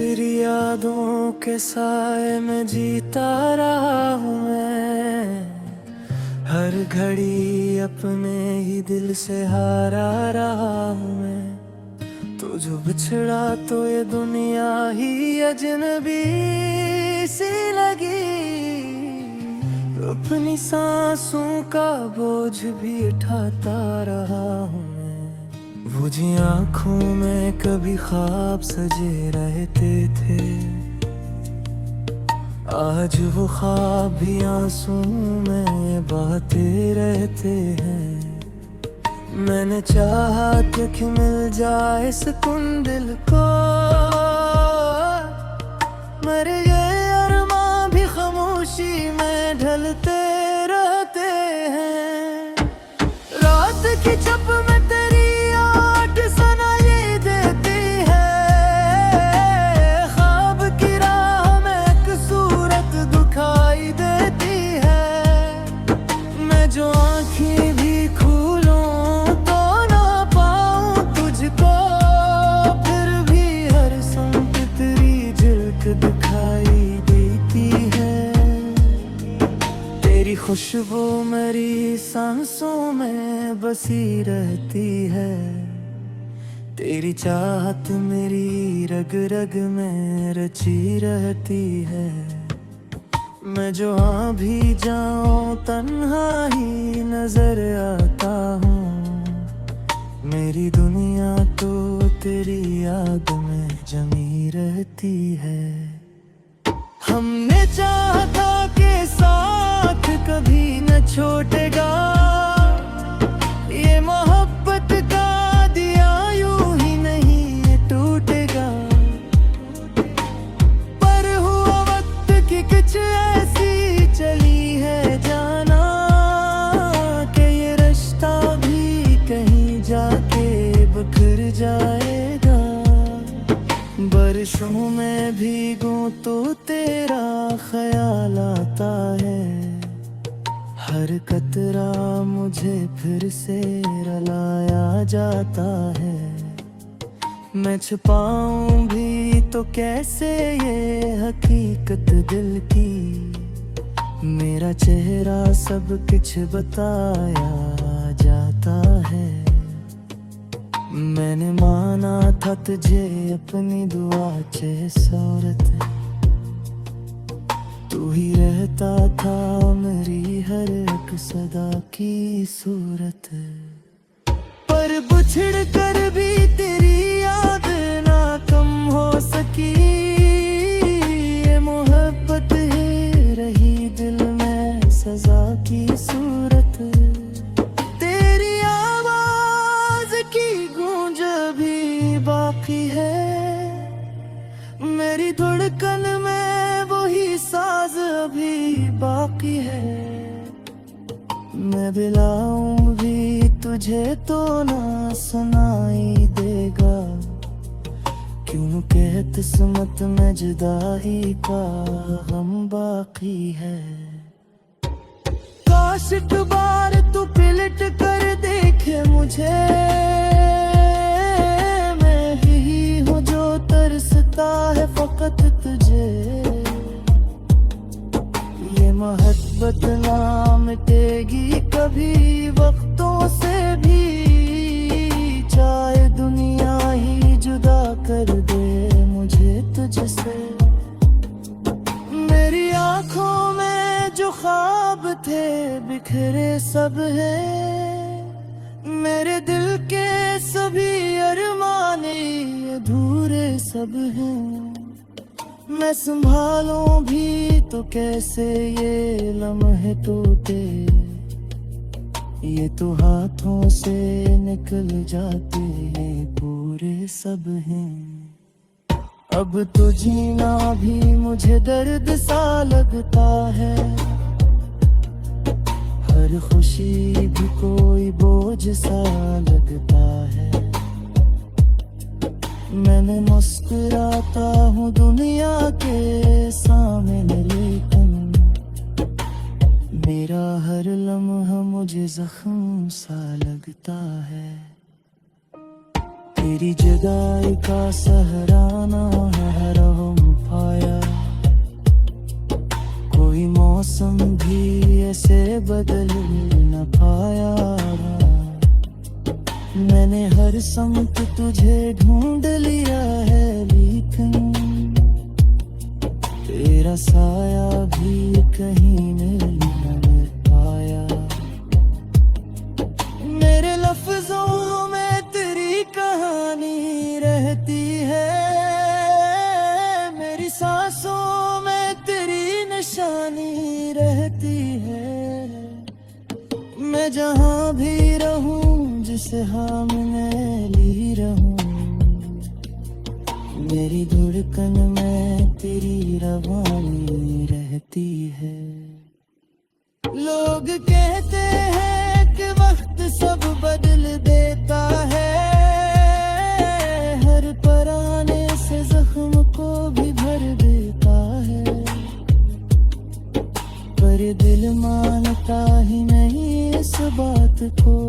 तेरी यादों के साए में जीता रहा हूँ मैं, हर घड़ी अपने ही दिल से हारा रहा हूँ मैं। तो जो बिछड़ा तो ये दुनिया ही अजनबी सी लगी, अपनी सांसों का बोझ भी उठाता रहा हूँ मैं। वो जी आँखों में कभी ख्वाब सजे रहते थे, आज वो ख्वाब भी आंसू में बहते रहते हैं। मैंने चाहा कि मिल जाए सुकून दिल को, मर गए अरमां भी खामोशी में ढलते रहते हैं। रात की छप में तेरी आठ सुनाई देती है, ख्वाब की राह में एक सूरत दिखाई देती है। मैं जो आँखें भी खोलूं तो ना पाऊं तुझको, फिर भी हर संग तेरी झलक दिखाई देती है। तेरी खुशबू मेरी सांसों में बसी रहती है, तेरी चाहत मेरी रग रग में रची रहती है। मैं जो भी जाऊं तन्हा ही नजर आता हूँ, मेरी दुनिया तो तेरी याद में जमी रहती है। हमने चाहा था कि साथ कभी न छूटेगा, ये मोहब्बत का दिया यूं ही नहीं टूटेगा। पर हुआ वक्त की कुछ ऐसी चली है जाना, कि ये रिश्ता भी कहीं जाके बिखर जाएगा। बारिशों में भीगूं तो तेरा ख्याल आता है, हर कतरा मुझे फिर से रुलाया जाता है। मैं छुपाऊं भी तो कैसे ये हकीकत दिल की, मेरा चेहरा सब कुछ बताया जाता है। मैंने माना था तुझे अपनी दुआ चे सूरत, तू ही रहता था मेरी हर एक सदा की सूरत। पर बिछड़ कर भी तेरी याद ना कम हो सकी, ये मोहब्बत है रही दिल में सजा की सूरत। तेरी आवाज की गूंज भी बाकी है, मेरी धड़कन में वही साज अभी बाकी है। मैं बुलाऊं भी तुझे तो ना सुनाई देगा, क्योंकि किस्मत में जुदाई का गम बाकी है। काश एक बार तू पलट कर देखे मुझे, मैं ही हूँ जो तरसता है फकत तुझे। ये मोहब्बत ना मिटेगी कभी वक्तों से भी, चाहे दुनिया ही जुदा कर दे मुझे तुझसे। मेरी आँखों में जो ख्वाब थे बिखरे सब हैं, मेरे दिल के सभी अरमाने अधूरे सब हैं। मैं संभालूं भी तो कैसे ये लम्हे टूटे, ये तो हाथों से निकल जाते ये पूरे सब हैं। अब तो जीना भी मुझे दर्द सा लगता है, हर खुशी भी कोई बोझ सा लगता है। मैंने मुस्कुराता हूँ दुनिया के सामने, लेकिन मेरा हर लम्हा मुझे जख्म सा लगता है। तेरी जुदाई का सहराना है हर समत तुझे ढूंढ लिया है, लेकिन तेरा साया भी कहीं मिल न पाया। मेरे लफ्जों में तेरी कहानी रहती है, मेरी सांसों में तेरी निशानी रहती है। मैं जहां भी रहूं, जिसे हमने ली रहूं, मेरी धड़कन में तेरी रवानी रहती है। लोग कहते हैं कि वक्त सब बदल देता है, हर पराने से जख्म को भी भर देता है, पर दिल मानता ही नहीं इस बात को।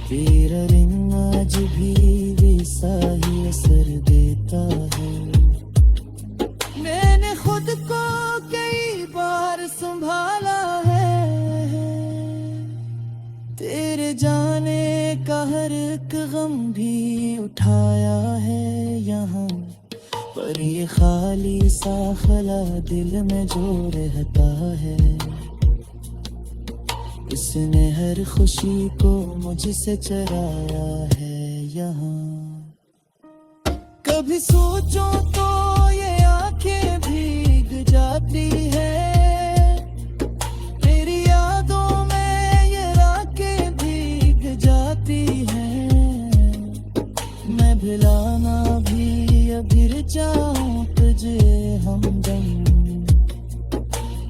तेरा रिंग आज भी वैसा ही असर देता है। मैंने खुद को कई बार संभाला है, तेरे जाने का हर एक गम भी उठाया है यहाँ, पर ये खाली सा खला दिल में जो रहता है, इसने हर खुशी को मुझसे चराया है यहाँ। कभी सोचो तो ये आंखें भीग जाती है, तेरी यादों में ये राखें भीग जाती हैं। मैं भुलाना भी अभी चाहूं तुझे हमदम,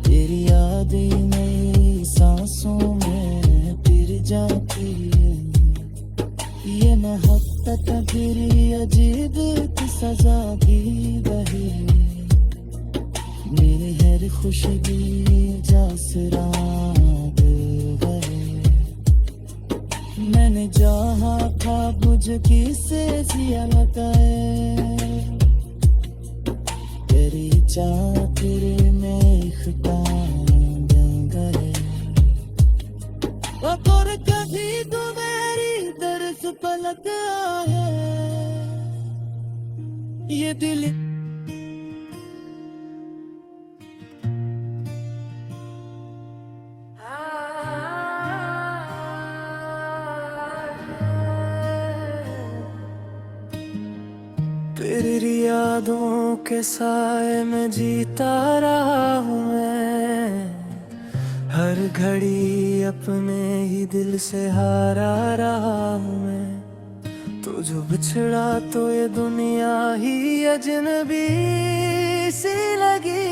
तेरी यादें नई सांसों में फिर जाती है। ये मोहब्बत तेरी अजीब की सजा भी बही, मेरी हर खुशबू जासराग गए। मैंने जहाँ था बुझ किसे जिया लगाए, तेरी चाह तेरे में खटान गए। और कभी तो मेरी दर्द पलक आए, ये दिल तेरी यादों के साए में जीता रहा हूँ मैं, हर घड़ी अपने ही दिल से हारा रहा हूँ मैं। तो जो बिछड़ा तो ये दुनिया ही अजनबी सी लगी,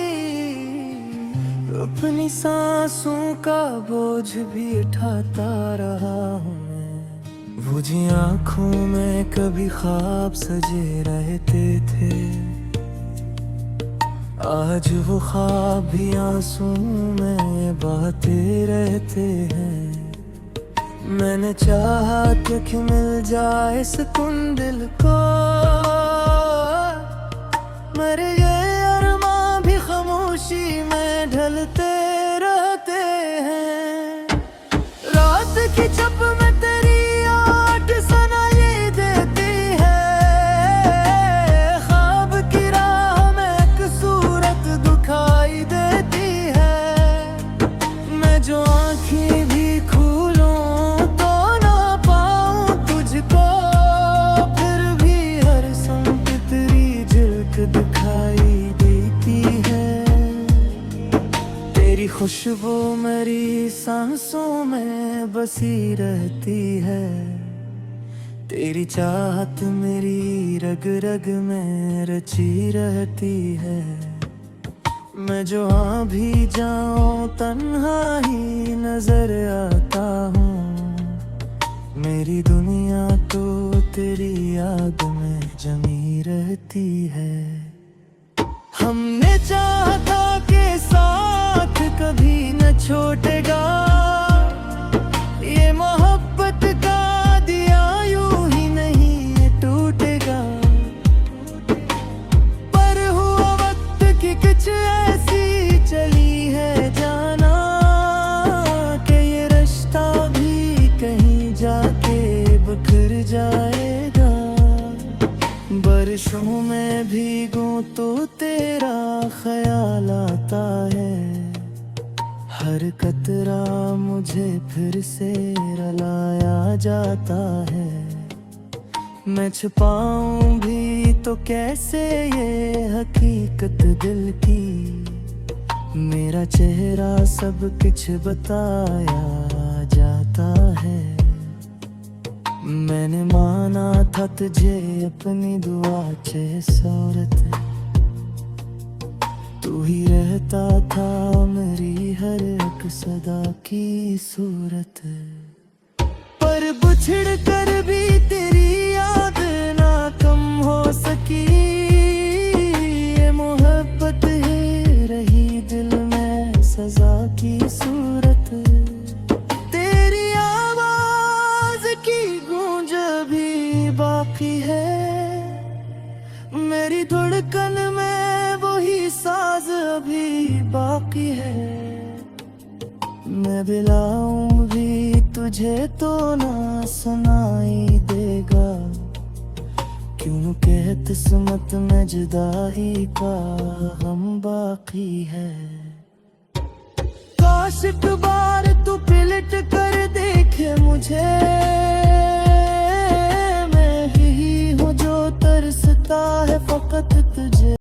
अपनी सांसों का बोझ भी उठाता रहा हूँ मैं। बुझी आँखों में कभी ख्वाब सजे रहते थे, आज वो ख्वाब भी आंसू में बहते रहते हैं। मैंने चाहा कि मिल जाए सुकून दिल को, मर गए अरमां भी खामोशी में ढलते रहते हैं। रात की छप में तेरी आठ सुनाई देती है, ख्वाब की राह में एक सूरत दिखाई देती है। मैं जो आँखें भी खोलूं तो ना पाऊं तुझको, फिर भी हर संग तेरी झलक दिखाई देती है। तेरी खुशबू मेरी सांसों में बसी रहती है, तेरी चाहत मेरी रग रग में रची रहती है। मैं जो भी जाऊं तन्हा ही नजर आता हूँ, मेरी दुनिया तो तेरी याद में जमी रहती है। हमने चाहा था कि साथ कभी न छोड़ेगा, ये मोहब्बत का दिया यूं ही नहीं टूटेगा। पर हुआ वक्त की कुछ ऐसी चली है जाना, कि ये रिश्ता भी कहीं जाके भीगूं तो तेरा ख्याल आता है, हर कतरा मुझे फिर से रुलाया जाता है। मैं छुपाऊं भी तो कैसे ये हकीकत दिल की, मेरा चेहरा सब कुछ बताया जाता है। मैंने माना था तुझे अपनी दुआ चे सूरत, तू ही रहता था मेरी हर एक सदा की सूरत। पर बिछड़ कर भी तेरी याद ना कम हो सकी, ये मोहब्बत ही रही दिल में सजा की सूरत। तेरी आवाज की गूंज भी बाकी है, मेरी धड़कन में वही साज अभी बाकी है। मैं बुलाऊं भी तुझे तो ना सुनाई देगा, क्यों के किस्मत में जुदाई का गम बाकी है। काश एक बार तू पलट कर देखे मुझे, मैं ही हूँ जो तरसता है फकत तुझे।